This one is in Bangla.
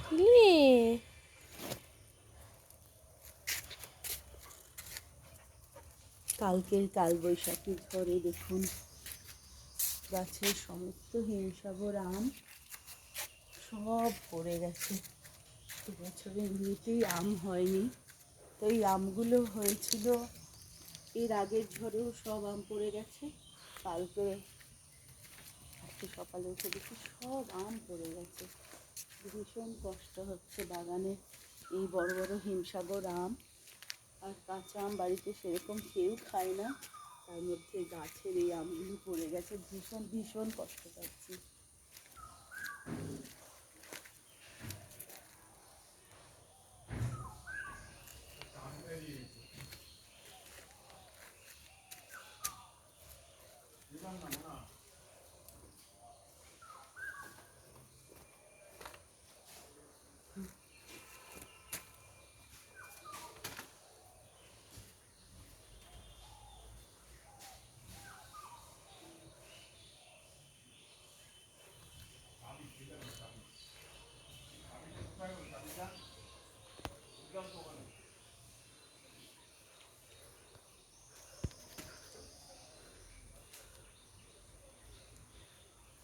কিলে কালকের কালবৈশাখী ঝড়ে দেখুন গাছের সমস্ত হিমসাগর আম সব পড়ে গেছে। এবছরে এমনিতেই আম হয়নি, তো এই আমগুলো হয়েছিল এর আগের ঝড়েও সব আম পড়ে গেছে। কালকে আজকে সকালে উঠে দেখি সব আম পড়ে গেছে। ভীষণ কষ্ট হচ্ছে বাগানে এই বড় বড় হিমসাগর আম, আর কাঁচা আম বাড়িতে সেরকম কেউ খায় না, তার মধ্যে গাছের এই আমগুলো পড়ে গেছে। ভীষণ ভীষণ কষ্ট পাচ্ছি।